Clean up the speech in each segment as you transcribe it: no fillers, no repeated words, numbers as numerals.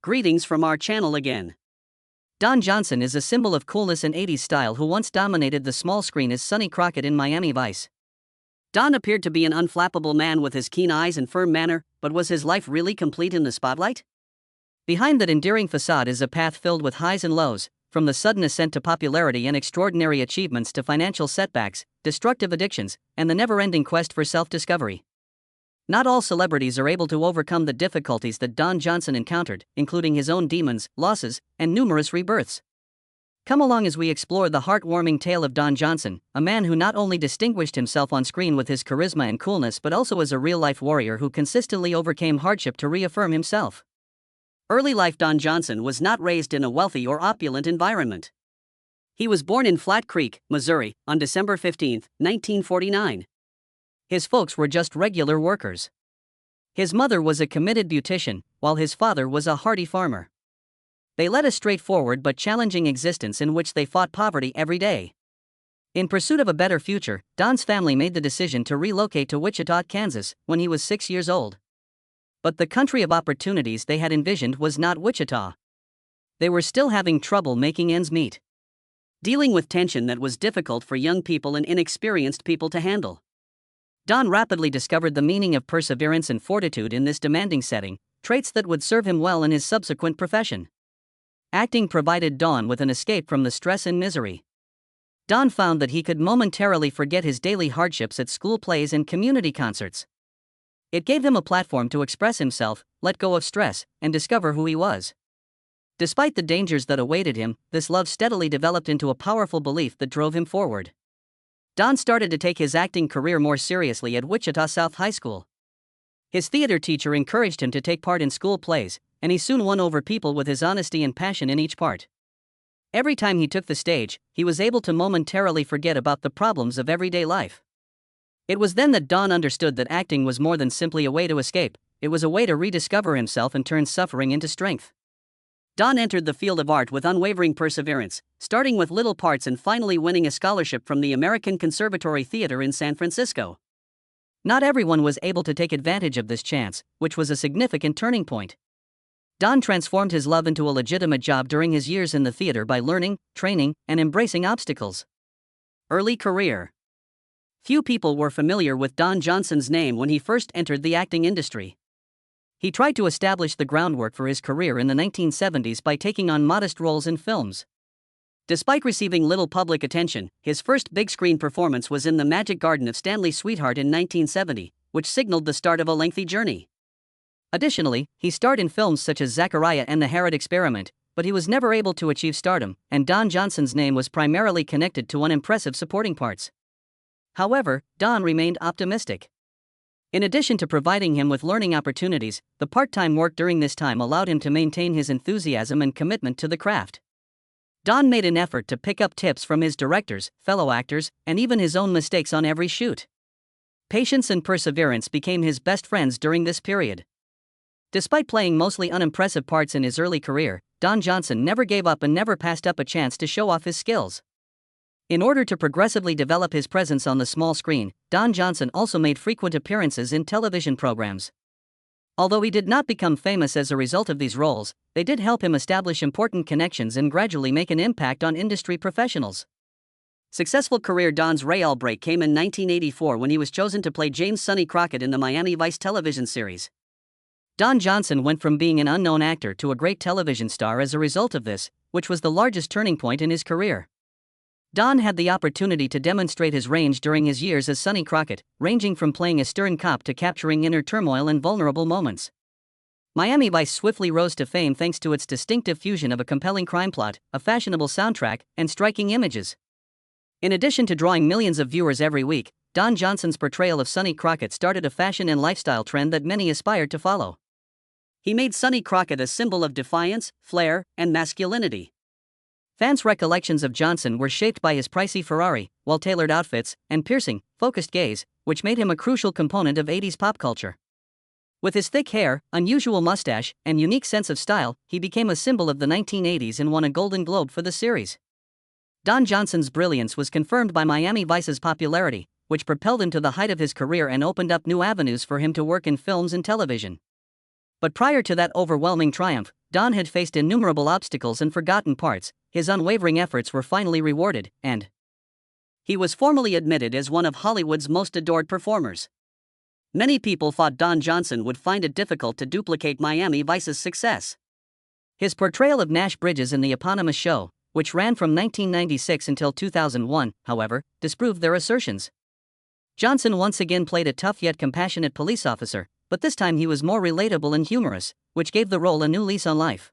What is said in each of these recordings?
Greetings from our channel again. Don Johnson is a symbol of coolness and 80s style who once dominated the small screen as Sonny Crockett in Miami Vice. Don appeared to be an unflappable man with his keen eyes and firm manner, but was his life really complete in the spotlight? Behind that endearing facade is a path filled with highs and lows, from the sudden ascent to popularity and extraordinary achievements to financial setbacks, destructive addictions, and the never-ending quest for self-discovery. Not all celebrities are able to overcome the difficulties that Don Johnson encountered, including his own demons, losses, and numerous rebirths. Come along as we explore the heartwarming tale of Don Johnson, a man who not only distinguished himself on screen with his charisma and coolness but also as a real-life warrior who consistently overcame hardship to reaffirm himself. Early life. Don Johnson was not raised in a wealthy or opulent environment. He was born in Flat Creek, Missouri, on December 15, 1949. His folks were just regular workers. His mother was a committed beautician, while his father was a hardy farmer. They led a straightforward but challenging existence in which they fought poverty every day. In pursuit of a better future, Don's family made the decision to relocate to Wichita, Kansas, when he was 6 years old. But the country of opportunities they had envisioned was not Wichita. They were still having trouble making ends meet, dealing with tension that was difficult for young people and inexperienced people to handle. Don rapidly discovered the meaning of perseverance and fortitude in this demanding setting, traits that would serve him well in his subsequent profession. Acting provided Don with an escape from the stress and misery. Don found that he could momentarily forget his daily hardships at school plays and community concerts. It gave him a platform to express himself, let go of stress, and discover who he was. Despite the dangers that awaited him, this love steadily developed into a powerful belief that drove him forward. Don started to take his acting career more seriously at Wichita South High School. His theater teacher encouraged him to take part in school plays, and he soon won over people with his honesty and passion in each part. Every time he took the stage, he was able to momentarily forget about the problems of everyday life. It was then that Don understood that acting was more than simply a way to escape, it was a way to rediscover himself and turn suffering into strength. Don entered the field of art with unwavering perseverance, starting with little parts and finally winning a scholarship from the American Conservatory Theater in San Francisco. Not everyone was able to take advantage of this chance, which was a significant turning point. Don transformed his love into a legitimate job during his years in the theater by learning, training, and embracing obstacles. Early career. Few people were familiar with Don Johnson's name when he first entered the acting industry. He tried to establish the groundwork for his career in the 1970s by taking on modest roles in films. Despite receiving little public attention, his first big-screen performance was in The Magic Garden of Stanley's Sweetheart in 1970, which signaled the start of a lengthy journey. Additionally, he starred in films such as Zachariah and The Herod Experiment, but he was never able to achieve stardom, and Don Johnson's name was primarily connected to unimpressive supporting parts. However, Don remained optimistic. In addition to providing him with learning opportunities, the part-time work during this time allowed him to maintain his enthusiasm and commitment to the craft. Don made an effort to pick up tips from his directors, fellow actors, and even his own mistakes on every shoot. Patience and perseverance became his best friends during this period. Despite playing mostly unimpressive parts in his early career, Don Johnson never gave up and never passed up a chance to show off his skills. In order to progressively develop his presence on the small screen, Don Johnson also made frequent appearances in television programs. Although he did not become famous as a result of these roles, they did help him establish important connections and gradually make an impact on industry professionals. Successful career. Don's real break came in 1984 when he was chosen to play James Sonny Crockett in the Miami Vice television series. Don Johnson went from being an unknown actor to a great television star as a result of this, which was the largest turning point in his career. Don had the opportunity to demonstrate his range during his years as Sonny Crockett, ranging from playing a stern cop to capturing inner turmoil and vulnerable moments. Miami Vice swiftly rose to fame thanks to its distinctive fusion of a compelling crime plot, a fashionable soundtrack, and striking images. In addition to drawing millions of viewers every week, Don Johnson's portrayal of Sonny Crockett started a fashion and lifestyle trend that many aspired to follow. He made Sonny Crockett a symbol of defiance, flair, and masculinity. Fans' recollections of Johnson were shaped by his pricey Ferrari, well-tailored outfits, and piercing, focused gaze, which made him a crucial component of 80s pop culture. With his thick hair, unusual mustache, and unique sense of style, he became a symbol of the 1980s and won a Golden Globe for the series. Don Johnson's brilliance was confirmed by Miami Vice's popularity, which propelled him to the height of his career and opened up new avenues for him to work in films and television. But prior to that overwhelming triumph, Don had faced innumerable obstacles and forgotten parts. His unwavering efforts were finally rewarded, and he was formally admitted as one of Hollywood's most adored performers. Many people thought Don Johnson would find it difficult to duplicate Miami Vice's success. His portrayal of Nash Bridges in the eponymous show, which ran from 1996 until 2001, however, disproved their assertions. Johnson once again played a tough yet compassionate police officer, but this time he was more relatable and humorous, which gave the role a new lease on life.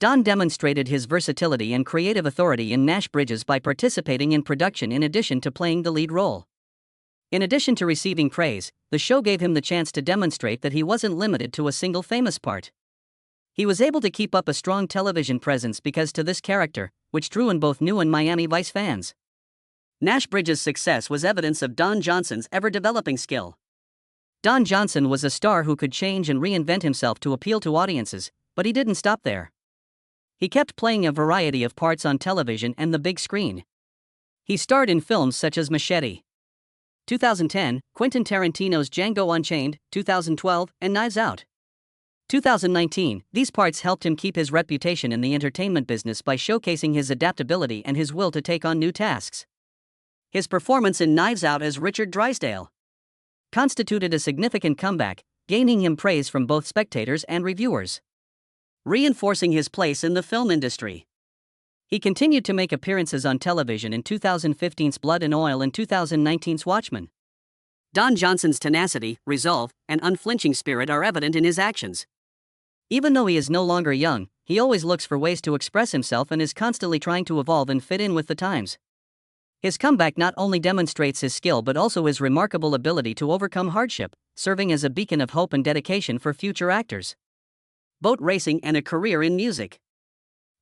Don demonstrated his versatility and creative authority in Nash Bridges by participating in production in addition to playing the lead role. In addition to receiving praise, the show gave him the chance to demonstrate that he wasn't limited to a single famous part. He was able to keep up a strong television presence because to this character, which drew in both new and Miami Vice fans. Nash Bridges' success was evidence of Don Johnson's ever-developing skill. Don Johnson was a star who could change and reinvent himself to appeal to audiences, but he didn't stop there. He kept playing a variety of parts on television and the big screen. He starred in films such as Machete, 2010, Quentin Tarantino's Django Unchained, 2012, and Knives Out, 2019. These parts helped him keep his reputation in the entertainment business by showcasing his adaptability and his will to take on new tasks. His performance in Knives Out as Richard Drysdale constituted a significant comeback, gaining him praise from both spectators and reviewers, reinforcing his place in the film industry. He continued to make appearances on television in 2015's Blood and Oil and 2019's Watchmen. Don Johnson's tenacity, resolve, and unflinching spirit are evident in his actions. Even though he is no longer young, he always looks for ways to express himself and is constantly trying to evolve and fit in with the times. His comeback not only demonstrates his skill but also his remarkable ability to overcome hardship, serving as a beacon of hope and dedication for future actors. Boat racing and a career in music.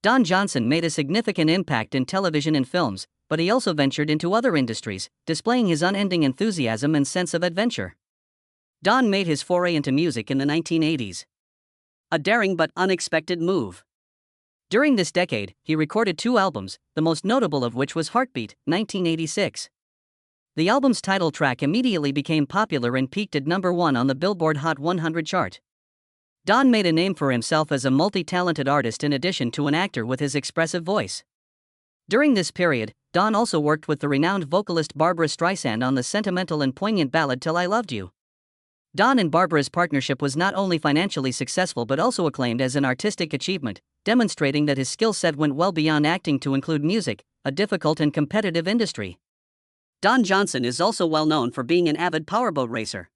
Don Johnson made a significant impact in television and films, but he also ventured into other industries, displaying his unending enthusiasm and sense of adventure. Don made his foray into music in the 1980s. A daring but unexpected move. During this decade, he recorded 2 albums, the most notable of which was Heartbeat, 1986. The album's title track immediately became popular and peaked at #1 on the Billboard Hot 100 chart. Don made a name for himself as a multi-talented artist in addition to an actor with his expressive voice. During this period, Don also worked with the renowned vocalist Barbra Streisand on the sentimental and poignant ballad Till I Loved You. Don and Barbara's partnership was not only financially successful but also acclaimed as an artistic achievement, demonstrating that his skill set went well beyond acting to include music, a difficult and competitive industry. Don Johnson is also well known for being an avid powerboat racer.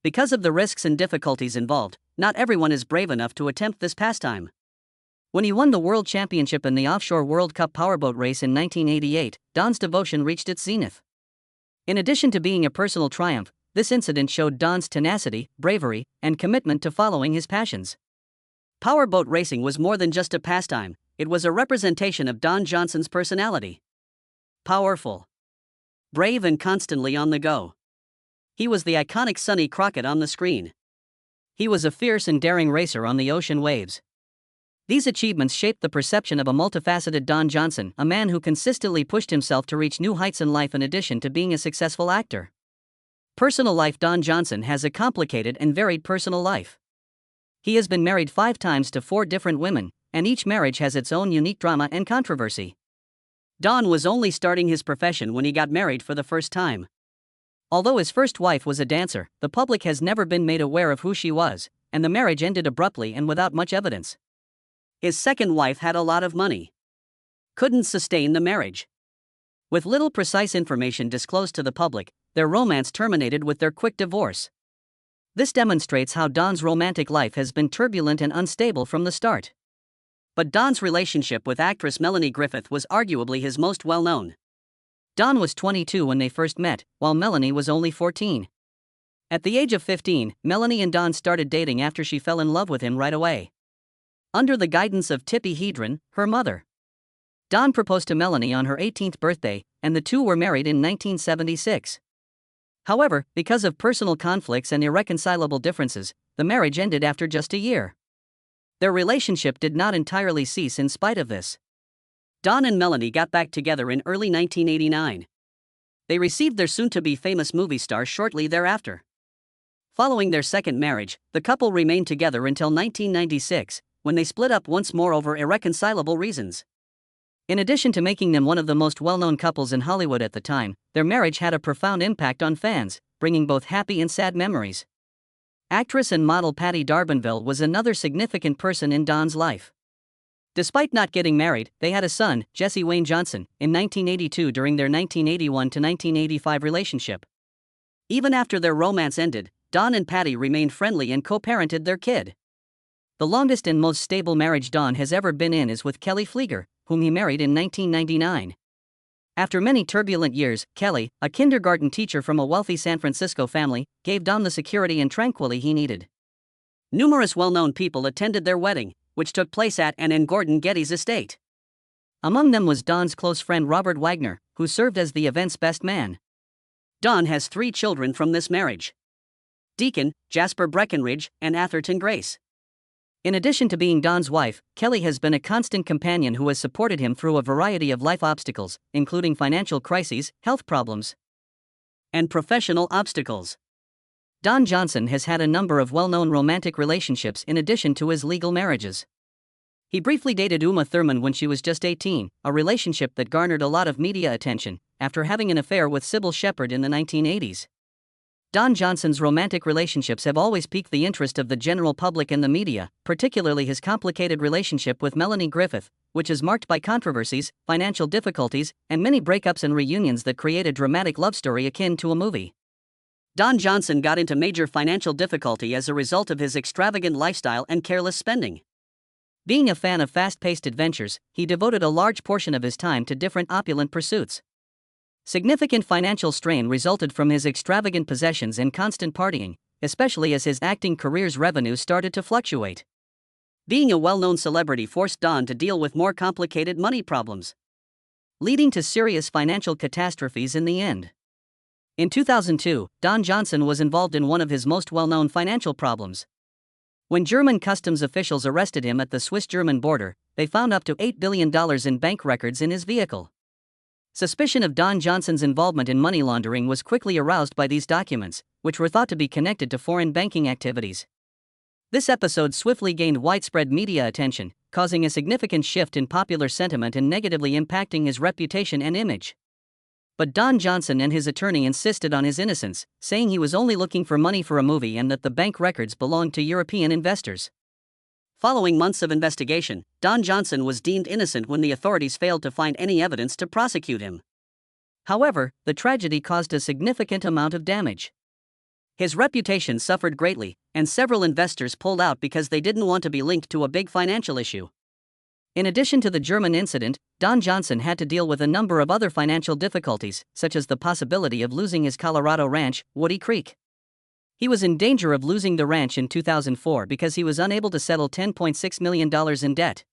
Because of the risks and difficulties involved, not everyone is brave enough to attempt this pastime. When he won the World Championship in the Offshore World Cup powerboat race in 1988, Don's devotion reached its zenith. In addition to being a personal triumph, this incident showed Don's tenacity, bravery, and commitment to following his passions. Powerboat racing was more than just a pastime, it was a representation of Don Johnson's personality. Powerful, brave, and constantly on the go. He was the iconic Sonny Crockett on the screen. He was a fierce and daring racer on the ocean waves. These achievements shaped the perception of a multifaceted Don Johnson, a man who consistently pushed himself to reach new heights in life in addition to being a successful actor. Personal life. Don Johnson has a complicated and varied personal life. He has been married 5 times to 4 different women, and each marriage has its own unique drama and controversy. Don was only starting his profession when he got married for the first time. Although his first wife was a dancer, the public has never been made aware of who she was, and the marriage ended abruptly and without much evidence. His second wife had a lot of money. Couldn't sustain the marriage. With little precise information disclosed to the public, their romance terminated with their quick divorce. This demonstrates how Don's romantic life has been turbulent and unstable from the start. But Don's relationship with actress Melanie Griffith was arguably his most well-known. Don was 22 when they first met, while Melanie was only 14. At the age of 15, Melanie and Don started dating after she fell in love with him right away. Under the guidance of Tippi Hedren, her mother, Don proposed to Melanie on her 18th birthday, and the two were married in 1976. However, because of personal conflicts and irreconcilable differences, the marriage ended after just a year. Their relationship did not entirely cease in spite of this. Don and Melanie got back together in early 1989. They received their soon-to-be famous movie star shortly thereafter. Following their second marriage, the couple remained together until 1996, when they split up once more over irreconcilable reasons. In addition to making them one of the most well-known couples in Hollywood at the time, their marriage had a profound impact on fans, bringing both happy and sad memories. Actress and model Patty D'Arbanville was another significant person in Don's life. Despite not getting married, they had a son, Jesse Wayne Johnson, in 1982 during their 1981 to 1985 relationship. Even after their romance ended, Don and Patty remained friendly and co-parented their kid. The longest and most stable marriage Don has ever been in is with Kelly Flieger, whom he married in 1999. After many turbulent years, Kelly, a kindergarten teacher from a wealthy San Francisco family, gave Don the security and tranquility he needed. Numerous well-known people attended their wedding, which took place at and in Gordon Getty's estate. Among them was Don's close friend Robert Wagner, who served as the event's best man. Don has 3 children from this marriage: Deacon, Jasper Breckenridge, and Atherton Grace. In addition to being Don's wife, Kelly has been a constant companion who has supported him through a variety of life obstacles, including financial crises, health problems, and professional obstacles. Don Johnson has had a number of well-known romantic relationships in addition to his legal marriages. He briefly dated Uma Thurman when she was just 18, a relationship that garnered a lot of media attention, after having an affair with Sybil Shepherd in the 1980s. Don Johnson's romantic relationships have always piqued the interest of the general public and the media, particularly his complicated relationship with Melanie Griffith, which is marked by controversies, financial difficulties, and many breakups and reunions that create a dramatic love story akin to a movie. Don Johnson got into major financial difficulty as a result of his extravagant lifestyle and careless spending. Being a fan of fast-paced adventures, he devoted a large portion of his time to different opulent pursuits. Significant financial strain resulted from his extravagant possessions and constant partying, especially as his acting career's revenue started to fluctuate. Being a well-known celebrity forced Don to deal with more complicated money problems, leading to serious financial catastrophes in the end. In 2002, Don Johnson was involved in one of his most well-known financial problems. When German customs officials arrested him at the Swiss-German border, they found up to $8 billion in bank records in his vehicle. Suspicion of Don Johnson's involvement in money laundering was quickly aroused by these documents, which were thought to be connected to foreign banking activities. This episode swiftly gained widespread media attention, causing a significant shift in popular sentiment and negatively impacting his reputation and image. But Don Johnson and his attorney insisted on his innocence, saying he was only looking for money for a movie and that the bank records belonged to European investors. Following months of investigation, Don Johnson was deemed innocent when the authorities failed to find any evidence to prosecute him. However, the tragedy caused a significant amount of damage. His reputation suffered greatly, and several investors pulled out because they didn't want to be linked to a big financial issue. In addition to the German incident, Don Johnson had to deal with a number of other financial difficulties, such as the possibility of losing his Colorado ranch, Woody Creek. He was in danger of losing the ranch in 2004 because he was unable to settle $10.6 million in debt.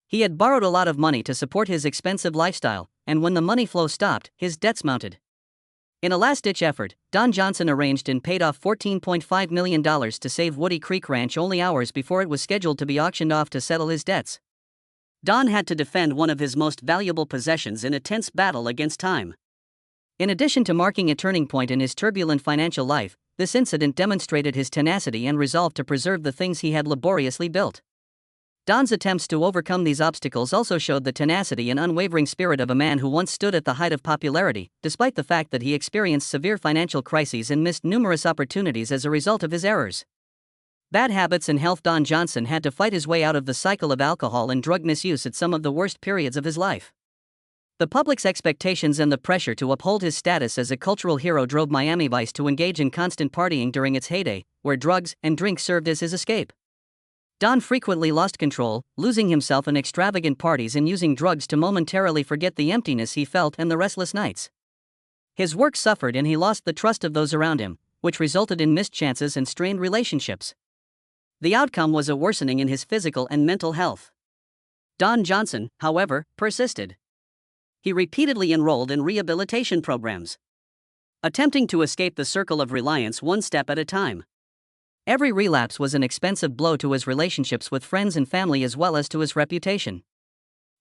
He had borrowed a lot of money to support his expensive lifestyle, and when the money flow stopped, his debts mounted. In a last-ditch effort, Don Johnson arranged and paid off $14.5 million to save Woody Creek Ranch only hours before it was scheduled to be auctioned off to settle his debts. Don had to defend one of his most valuable possessions in a tense battle against time. In addition to marking a turning point in his turbulent financial life, this incident demonstrated his tenacity and resolve to preserve the things he had laboriously built. Don's attempts to overcome these obstacles also showed the tenacity and unwavering spirit of a man who once stood at the height of popularity, despite the fact that he experienced severe financial crises and missed numerous opportunities as a result of his errors. Bad habits and health. Don Johnson had to fight his way out of the cycle of alcohol and drug misuse at some of the worst periods of his life. The public's expectations and the pressure to uphold his status as a cultural hero drove Miami Vice to engage in constant partying during its heyday, where drugs and drink served as his escape. Don frequently lost control, losing himself in extravagant parties and using drugs to momentarily forget the emptiness he felt and the restless nights. His work suffered and he lost the trust of those around him, which resulted in missed chances and strained relationships. The outcome was a worsening in his physical and mental health. Don Johnson, however, persisted. He repeatedly enrolled in rehabilitation programs, attempting to escape the circle of reliance one step at a time. Every relapse was an expensive blow to his relationships with friends and family as well as to his reputation.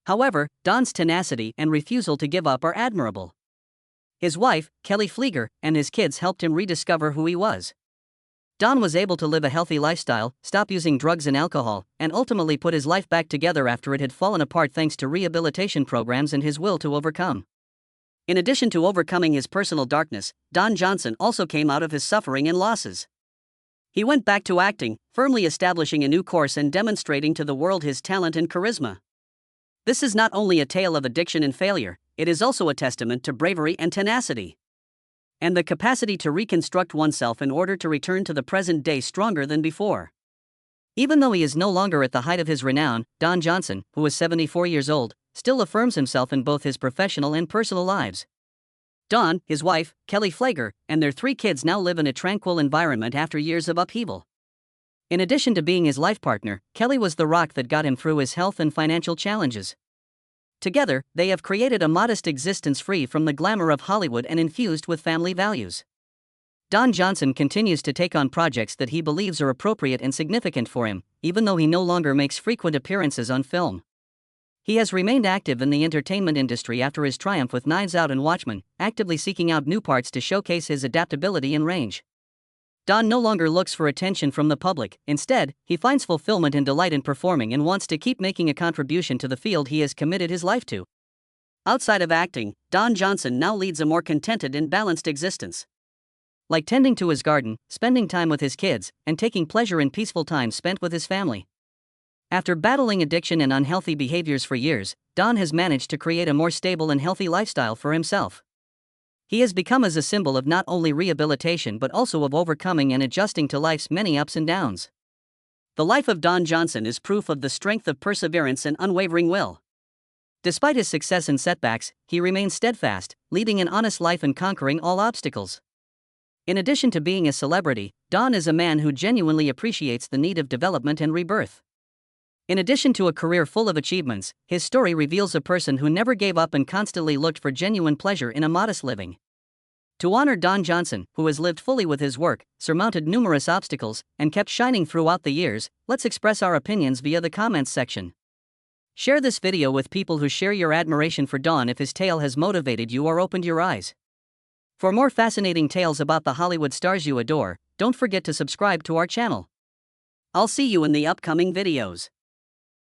However, Don's tenacity and refusal to give up are admirable. His wife, Kelly Flieger, and his kids helped him rediscover who he was. Don was able to live a healthy lifestyle, stop using drugs and alcohol, and ultimately put his life back together after it had fallen apart thanks to rehabilitation programs and his will to overcome. In addition to overcoming his personal darkness, Don Johnson also came out of his suffering and losses. He went back to acting, firmly establishing a new course and demonstrating to the world his talent and charisma. This is not only a tale of addiction and failure, it is also a testament to bravery and tenacity, and the capacity to reconstruct oneself in order to return to the present day stronger than before. Even though he is no longer at the height of his renown, Don Johnson, who is 74 years old, still affirms himself in both his professional and personal lives. Don, his wife, Kelly Flager, and their 3 kids now live in a tranquil environment after years of upheaval. In addition to being his life partner, Kelly was the rock that got him through his health and financial challenges. Together, they have created a modest existence free from the glamour of Hollywood and infused with family values. Don Johnson continues to take on projects that he believes are appropriate and significant for him, even though he no longer makes frequent appearances on film. He has remained active in the entertainment industry after his triumph with Knives Out and Watchmen, actively seeking out new parts to showcase his adaptability and range. Don no longer looks for attention from the public. Instead, he finds fulfillment and delight in performing and wants to keep making a contribution to the field he has committed his life to. Outside of acting, Don Johnson now leads a more contented and balanced existence. Like tending to his garden, spending time with his kids, and taking pleasure in peaceful time spent with his family. After battling addiction and unhealthy behaviors for years, Don has managed to create a more stable and healthy lifestyle for himself. He has become as a symbol of not only rehabilitation but also of overcoming and adjusting to life's many ups and downs. The life of Don Johnson is proof of the strength of perseverance and unwavering will. Despite his success and setbacks, he remains steadfast, leading an honest life and conquering all obstacles. In addition to being a celebrity, Don is a man who genuinely appreciates the need of development and rebirth. In addition to a career full of achievements, his story reveals a person who never gave up and constantly looked for genuine pleasure in a modest living. To honor Don Johnson, who has lived fully with his work, surmounted numerous obstacles, and kept shining throughout the years, let's express our opinions via the comments section. Share this video with people who share your admiration for Don if his tale has motivated you or opened your eyes. For more fascinating tales about the Hollywood stars you adore, don't forget to subscribe to our channel. I'll see you in the upcoming videos.